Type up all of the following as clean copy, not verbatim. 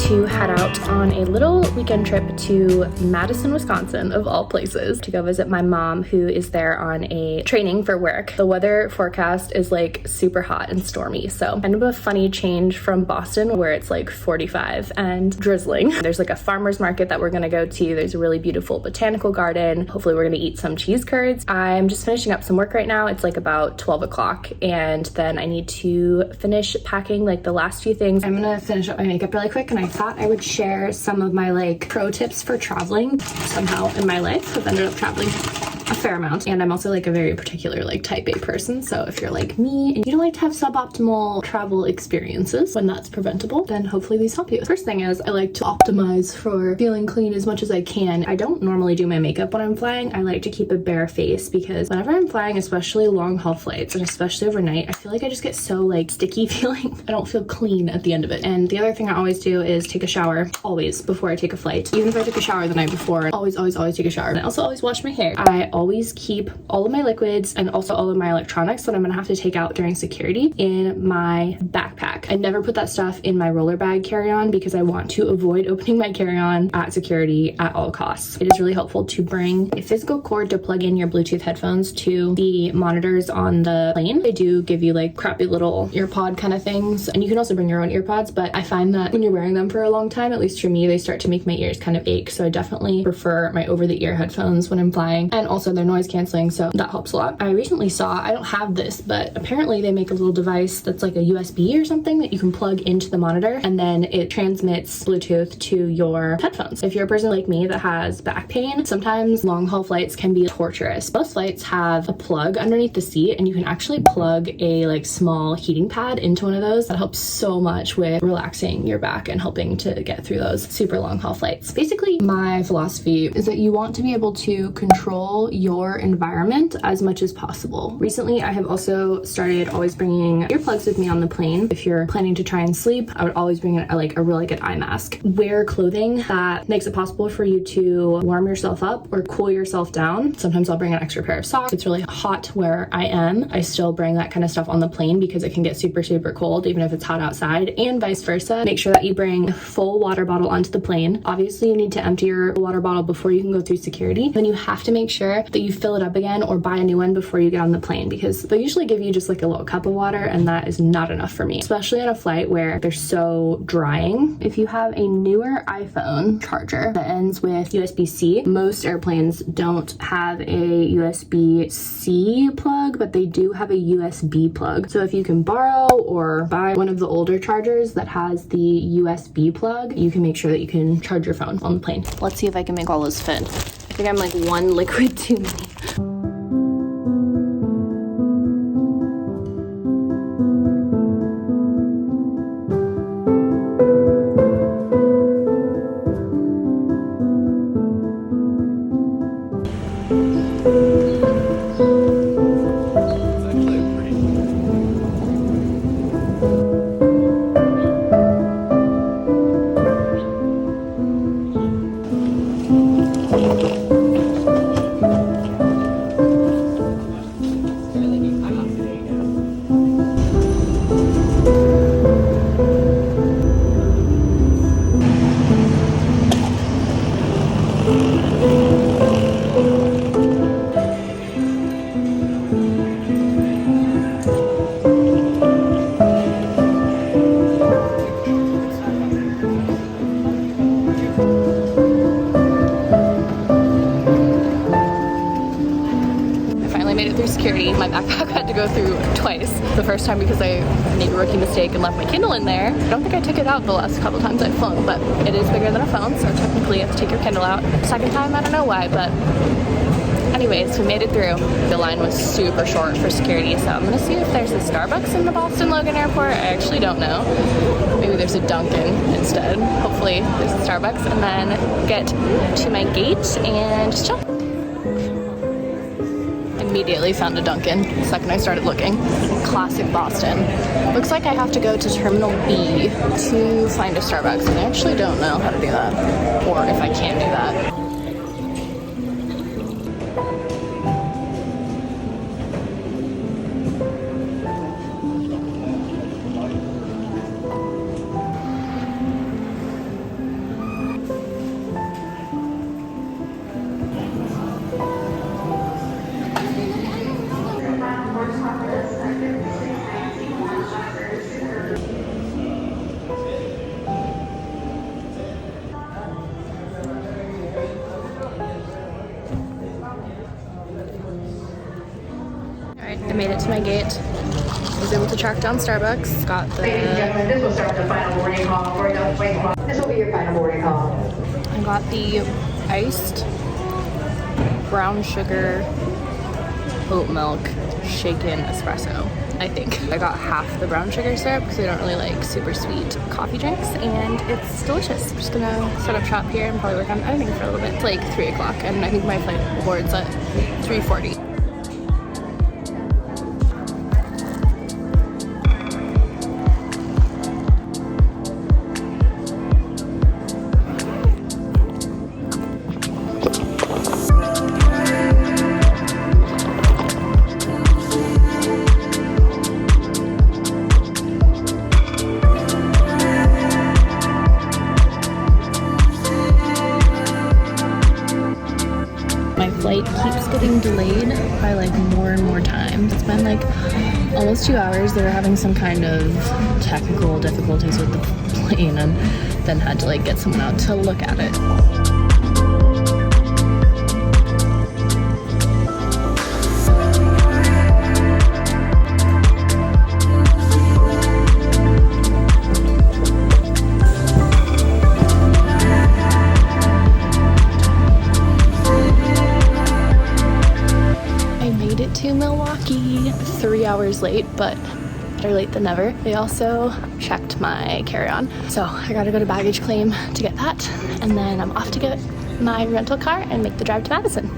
to head out on a little weekend trip to Madison, Wisconsin, of all places, to go visit my mom, who is there on a training for work. The weather forecast is like super hot and stormy, so kind of a funny change from Boston where it's like 45 and drizzling. There's like a farmer's market that we're gonna go to. There's a really beautiful botanical garden. Hopefully we're gonna eat some cheese curds. I'm just finishing up some work right now. It's like about 12 o'clock, and then I need to finish packing like the last few things. I'm gonna finish up my makeup really quick, and I thought I would share some of my like pro tips for traveling. Somehow in my life I've ended up traveling a fair amount, and I'm also like a very particular like type A person, so if you're like me and you don't like to have suboptimal travel experiences when that's preventable, then hopefully these help you. First thing is, I like to optimize for feeling clean as much as I can. I don't normally do my makeup when I'm flying. I like to keep a bare face because whenever I'm flying, especially long haul flights and especially overnight, I feel like I just get so like sticky feeling. I don't feel clean at the end of it. And the other thing I always do is take a shower, always, before I take a flight. Even if I took a shower the night before, always take a shower. And I also always wash my hair. I always keep all of my liquids and also all of my electronics that I'm gonna have to take out during security in my backpack. I never put that stuff in my roller bag carry-on because I want to avoid opening my carry-on at security at all costs. It is really helpful to bring a physical cord to plug in your Bluetooth headphones to the monitors on the plane. They do give you like crappy little earpod kind of things, and you can also bring your own earpods, but I find that when you're wearing them for a long time, at least for me, they start to make my ears kind of ache, so I definitely prefer my over-the-ear headphones when I'm flying, and also they're noise canceling, so that helps a lot. I recently saw, I don't have this, but apparently they make a little device that's like a USB or something that you can plug into the monitor, and then it transmits Bluetooth to your headphones. If you're a person like me that has back pain, sometimes long haul flights can be torturous. Most flights have a plug underneath the seat, and you can actually plug a like small heating pad into one of those. That helps so much with relaxing your back and helping to get through those super long haul flights. Basically, my philosophy is that you want to be able to control your environment as much as possible. Recently, I have also started always bringing earplugs with me on the plane. If you're planning to try and sleep, I would always bring a really good eye mask. Wear clothing that makes it possible for you to warm yourself up or cool yourself down. Sometimes I'll bring an extra pair of socks. It's really hot where I am. I still bring that kind of stuff on the plane because it can get super cold even if it's hot outside, and vice versa. Make sure that you bring a full water bottle onto the plane. Obviously, you need to empty your water bottle before you can go through security. Then you have to make sure that you fill it up again or buy a new one before you get on the plane, because they'll usually give you just like a little cup of water, and that is not enough for me, especially on a flight where they're so drying. If you have a newer iPhone charger that ends with USB-C, most airplanes don't have a USB-C plug, but they do have a USB plug. So if you can borrow or buy one of the older chargers that has the USB plug, you can make sure that you can charge your phone on the plane. Let's see if I can make all those fit. I think I'm like one liquid too many. Security. My backpack had to go through twice. The first time because I made a rookie mistake and left my Kindle in there. I don't think I took it out the last couple times I've flown, but it is bigger than a phone, so technically you have to take your Kindle out. Second time, I don't know why, but anyways, we made it through. The line was super short for security, so I'm gonna see if there's a Starbucks in the Boston Logan Airport. I actually don't know. Maybe there's a Dunkin' instead. Hopefully there's a Starbucks, and then get to my gate and just chill. Immediately found a Dunkin' the second I started looking. Classic Boston. Looks like I have to go to Terminal B to find a Starbucks, and I actually don't know how to do that, or if I can do that. made it to my gate. I was able to track down Starbucks. Got the... Ladies and gentlemen, this will start the final boarding call. This will be your final boarding call. I got the iced brown sugar oat milk shaken espresso, I think. I got half the brown sugar syrup because I don't really like super sweet coffee drinks, and it's delicious. I'm just gonna set up shop here and probably work on editing for a little bit. It's like 3 o'clock and I think my flight boards at 3:40. Flight keeps getting delayed by like more and more times. It's been like almost 2 hours. They were having some kind of technical difficulties with the plane and then had to like get someone out to look at it. To Milwaukee, 3 hours late, but better late than never. They also checked my carry-on, so I gotta go to baggage claim to get that, and then I'm off to get my rental car and make the drive to Madison.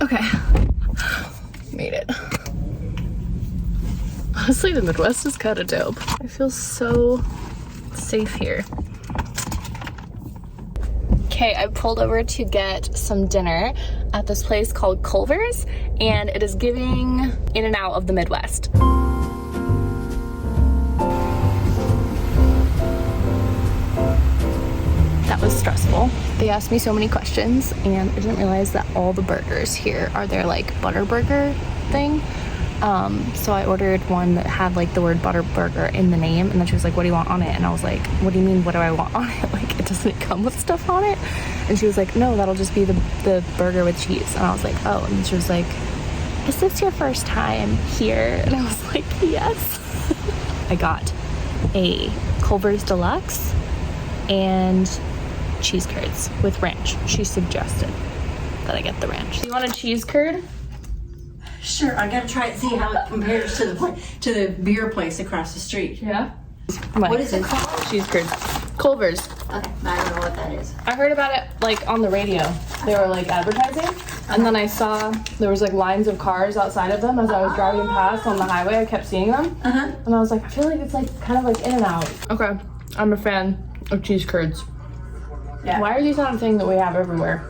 Okay, made it. Honestly, the Midwest is kind of dope. I feel so safe here. Okay, I pulled over to get some dinner at this place called Culver's, and it is giving in and out of the Midwest. That was stressful. They asked me so many questions, and I didn't realize that all the burgers here are their like butter burger thing. So I ordered one that had like the word butter burger in the name, and then she was like, what do you want on it? And I was like, what do you mean, what do I want on it? Like, it doesn't come with stuff on it? And she was like, no, that'll just be the burger with cheese. And I was like, oh. And she was like, is this your first time here? And I was like, yes. I got a Culver's Deluxe and cheese curds with ranch. She suggested that I get the ranch. You want a cheese curd? Sure, I gotta try it, see how it compares to the beer place across the street. Yeah. What is it called? Cheese curd. Culver's. Okay, I don't know what that is. I heard about it like on the radio. They were like advertising, and then I saw there was like lines of cars outside of them as I was driving past on the highway. I kept seeing them, and I was like, I feel like it's like kind of like in and out. Okay, I'm a fan of cheese curds. Yeah. Why are these not a thing that we have everywhere?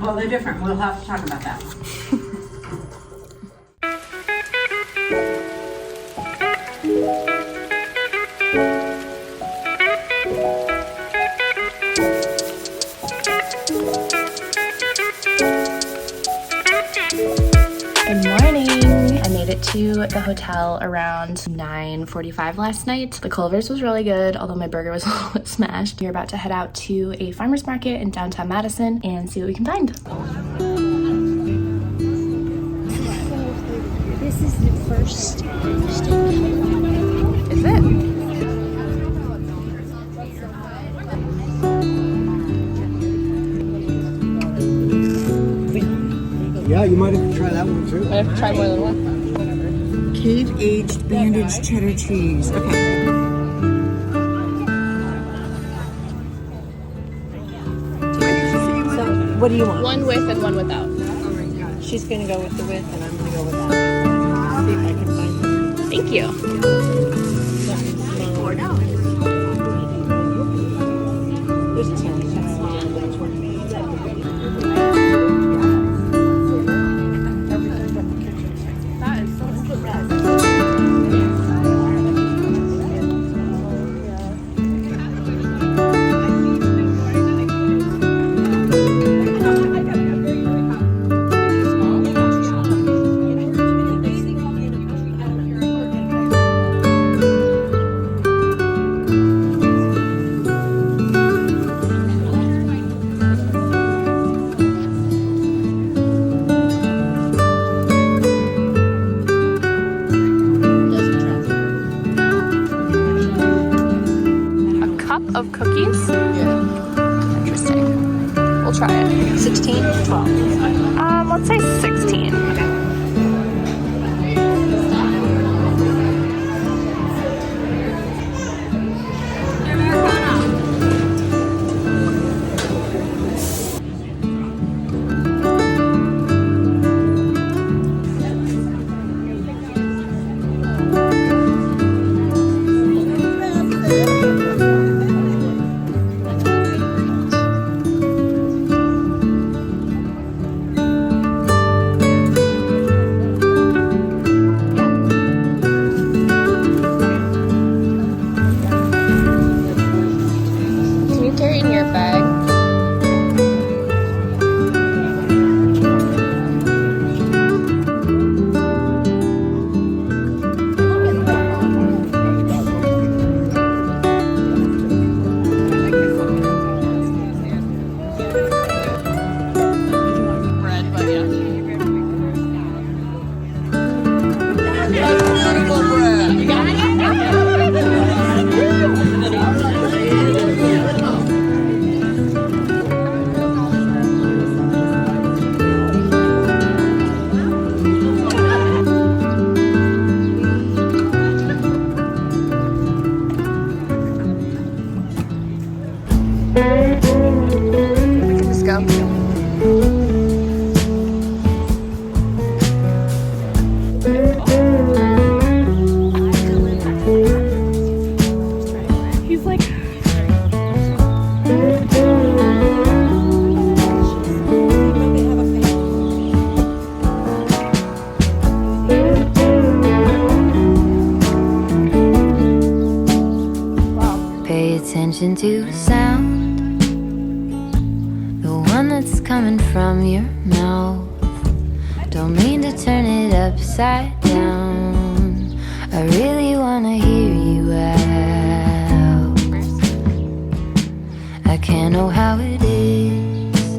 Well, they're different. We'll have to talk about that. Good morning. I made it to the hotel around 9:45 last night. The Culver's was really good, although my burger was a little bit smashed. We're about to head out to a farmer's market in downtown Madison and see what we can find. This is the first steak. Is it? Yeah, you might have to try that one too. I have to try more than one. Cave-aged bandaged cheddar cheese. Okay. So, what do you want? One with and one without. Oh my gosh. She's gonna go with the with, and I'm gonna go with that. See if I can find them. Thank you. There's 10. That's small. cup of cookies. Yeah. Interesting. We'll try it. 16, 12. Let's say 16. Okay. Let's go. He's like... Pay attention to the sound, the one that's coming from your mouth. Don't mean to turn it upside down, I really wanna hear you out. I can't know how it is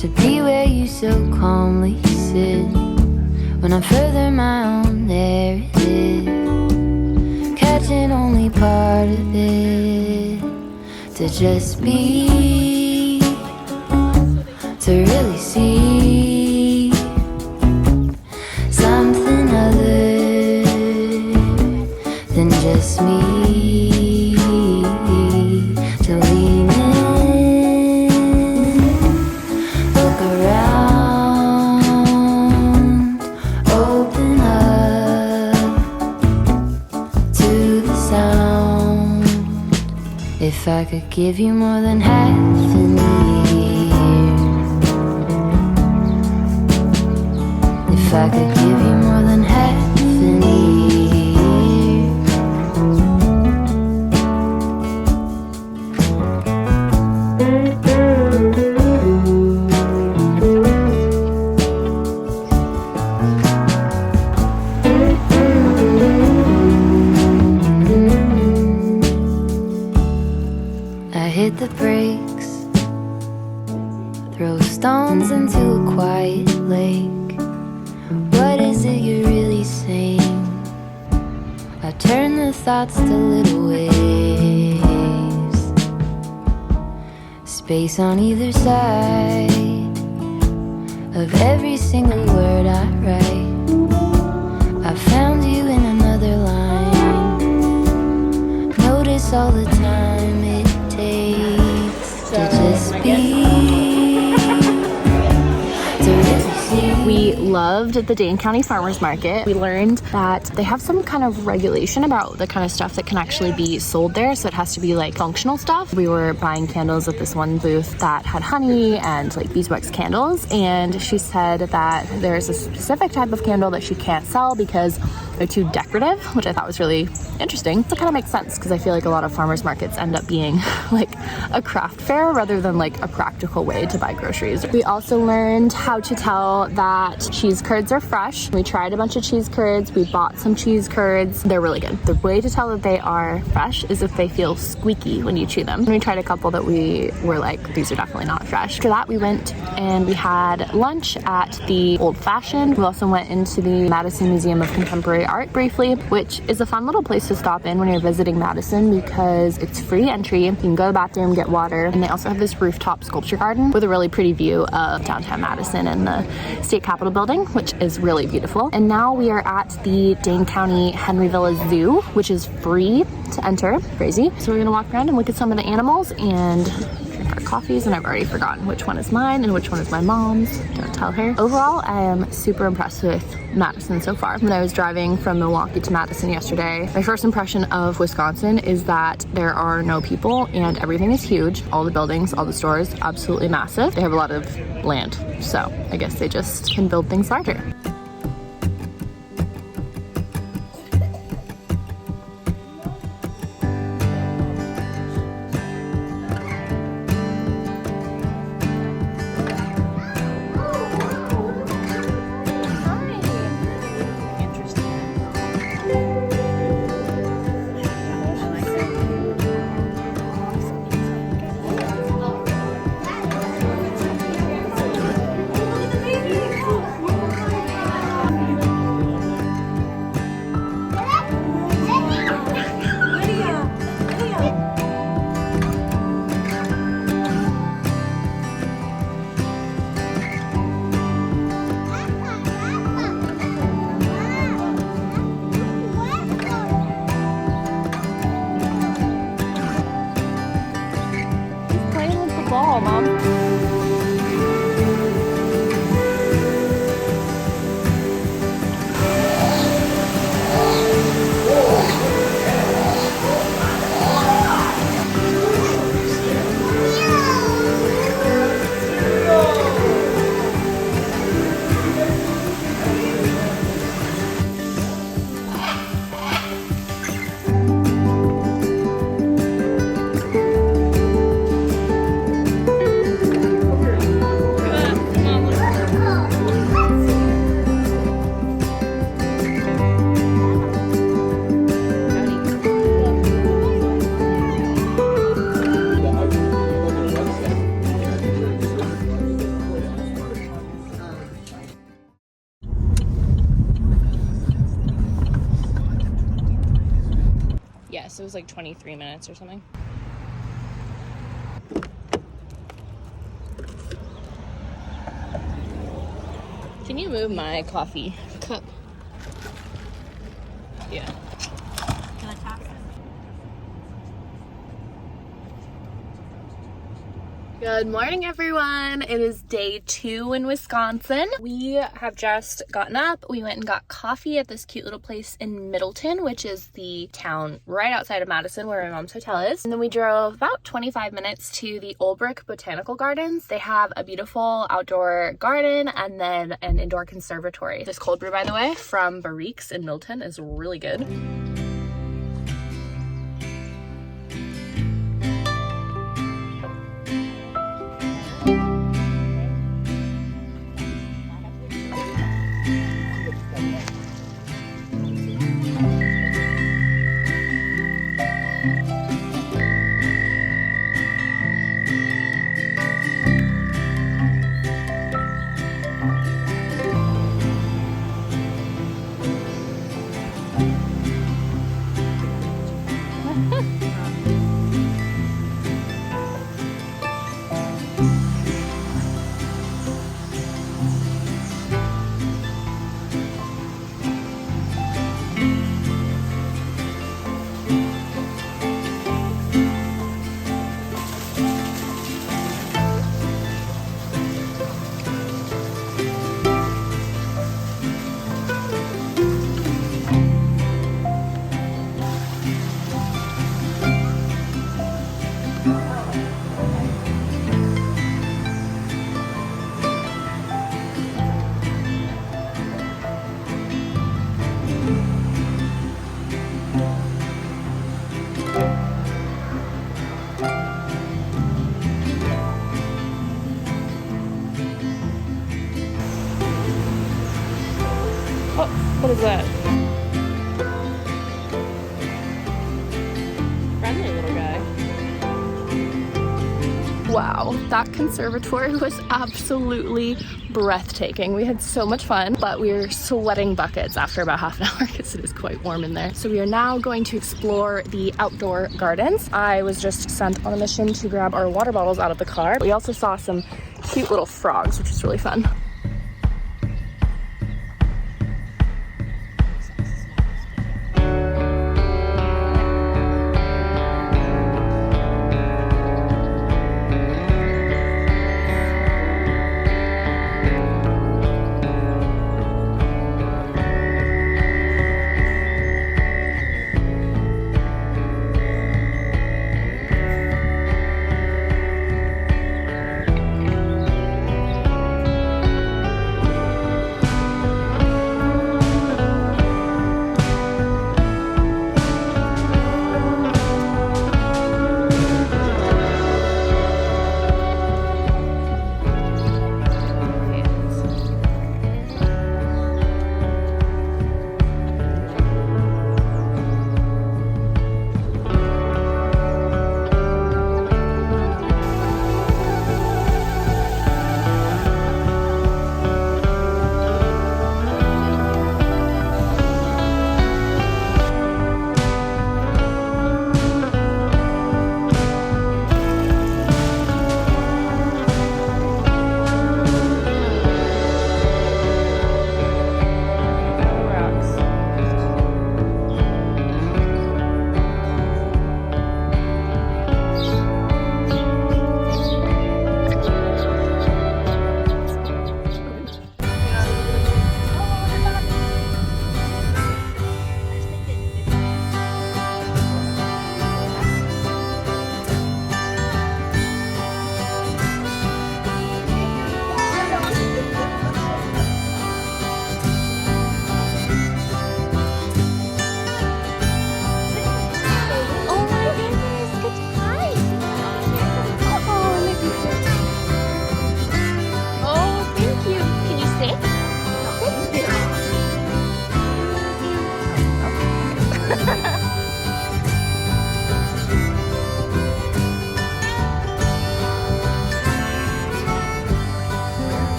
to be where you so calmly sit. When I'm further my own, there it is, catching only part of it. To just be, to really see something other than just me. To lean in, look around, open up to the sound. If I could give you more than half an ear, if I could give you more than half an ear. I hit the brakes, throw stones into a quiet lake. What is it you're really saying? I turn the thoughts to little waves, space on either side of every single word I write. I found you in another line. Notice all the time it takes to just be, to really see. We loved the Dane County Farmers Market. We learned that they have some kind of regulation about the kind of stuff that can actually be sold there, so it has to be like functional stuff. We were buying candles at this one booth that had honey and like beeswax candles, and she said that there's a specific type of candle that she can't sell because they're too decorative, which I thought was really interesting. So it kind of makes sense because I feel like a lot of farmers markets end up being like a craft fair rather than like a practical way to buy groceries. We also learned how to tell that cheese curds are fresh. We tried a bunch of cheese curds. We bought some cheese curds. They're really good. The way to tell that they are fresh is if they feel squeaky when you chew them. And we tried a couple that we were like, these are definitely not fresh. After that, we went and we had lunch at the Old Fashioned. We also went into the Madison Museum of Contemporary art briefly, which is a fun little place to stop in when you're visiting Madison because it's free entry. You can go to the bathroom, get water, and they also have this rooftop sculpture garden with a really pretty view of downtown Madison and the state capitol building, which is really beautiful. And now we are at the Dane County Henry Villa Zoo, which is free to enter. Crazy. So we're gonna walk around and look at some of the animals and drink our coffees, and I've already forgotten which one is mine and which one is my mom's. Don't tell her. Overall, I am super impressed with Madison so far. When I was driving from Milwaukee to Madison yesterday, my first impression of Wisconsin is that there are no people and everything is huge. All the buildings, all the stores, absolutely massive. They have a lot of land, so I guess they just can build things larger. Ball, Mom. Yes, it was like 23 minutes or something. Can you move my coffee cup? Yeah. Good morning, everyone. It is day 2 in Wisconsin. We have just gotten up. We went and got coffee at this cute little place in Middleton, which is the town right outside of Madison where my mom's hotel is. And then we drove about 25 minutes to the Olbrich Botanical Gardens. They have a beautiful outdoor garden and then an indoor conservatory. This cold brew, by the way, from Barrique's in Milton is really good. Wow, that conservatory was absolutely breathtaking. We had so much fun, but we were sweating buckets after about half an hour because it is quite warm in there. So we are now going to explore the outdoor gardens. I was just sent on a mission to grab our water bottles out of the car. We also saw some cute little frogs, which is really fun.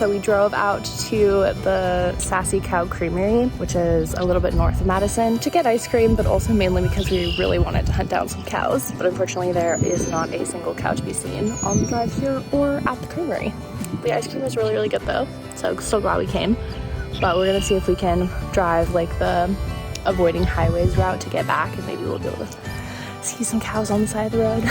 So we drove out to the Sassy Cow Creamery, which is a little bit north of Madison, to get ice cream, but also mainly because we really wanted to hunt down some cows. But unfortunately, there is not a single cow to be seen on the drive here or at the creamery. The ice cream is really, really good though, so still glad we came. But we're gonna see if we can drive like the avoiding highways route to get back, and maybe we'll be able to see some cows on the side of the road.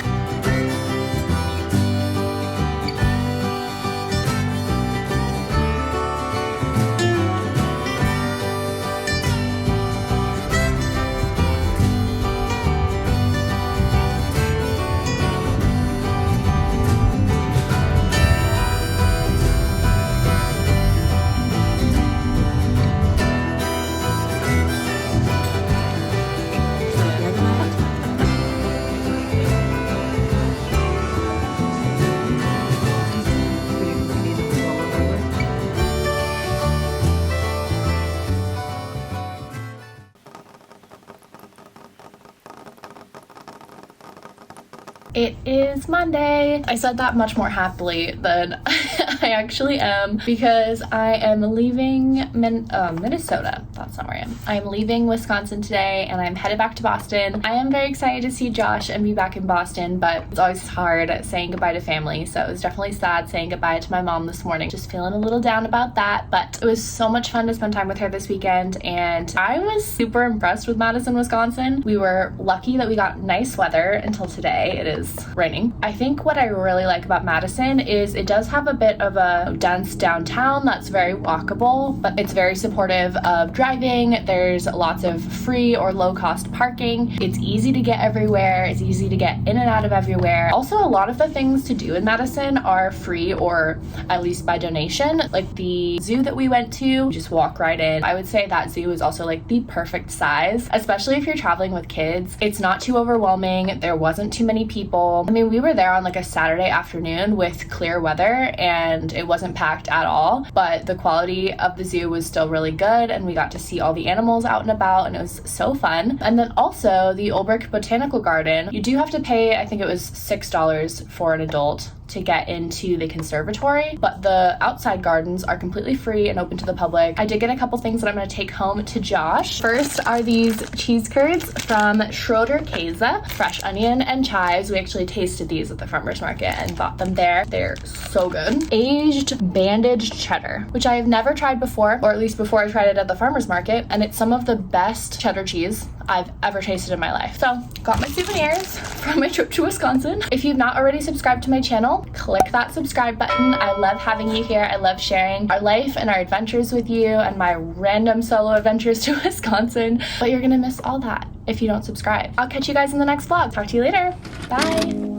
It is Monday. I said that much more happily than I actually am, because I am leaving Minnesota. That's not where I am. I'm leaving Wisconsin today and I'm headed back to Boston. I am very excited to see Josh and be back in Boston, but it's always hard saying goodbye to family, so it was definitely sad saying goodbye to my mom this morning. Just feeling a little down about that, but it was so much fun to spend time with her this weekend, and I was super impressed with Madison, Wisconsin. We were lucky that we got nice weather until today. It is it's raining. I think what I really like about Madison is it does have a bit of a dense downtown that's very walkable, but it's very supportive of driving. There's lots of free or low cost parking. It's easy to get everywhere. It's easy to get in and out of everywhere. Also, a lot of the things to do in Madison are free or at least by donation. Like the zoo that we went to, just walk right in. I would say that zoo is also like the perfect size, especially if you're traveling with kids. It's not too overwhelming. There wasn't too many people. I mean, we were there on like a Saturday afternoon with clear weather and it wasn't packed at all, but the quality of the zoo was still really good and we got to see all the animals out and about and it was so fun. And then also the Olbrich Botanical Garden, you do have to pay, I think it was $6 for an adult to get into the conservatory, but the outside gardens are completely free and open to the public. I did get a couple things that I'm going to take home to Josh. First are these cheese curds from Schroeder Käse, fresh onion and chives. We actually tasted these at the farmer's market and bought them there. They're so good. Aged bandaged cheddar, which I have never tried before, or at least before I tried it at the farmer's market, and it's some of the best cheddar cheese I've ever tasted in my life. So, got my souvenirs from my trip to Wisconsin. If you've not already subscribed to my channel, click that subscribe button. I love having you here. I love sharing our life and our adventures with you and my random solo adventures to Wisconsin. But you're gonna miss all that if you don't subscribe. I'll catch you guys in the next vlog. Talk to you later. Bye.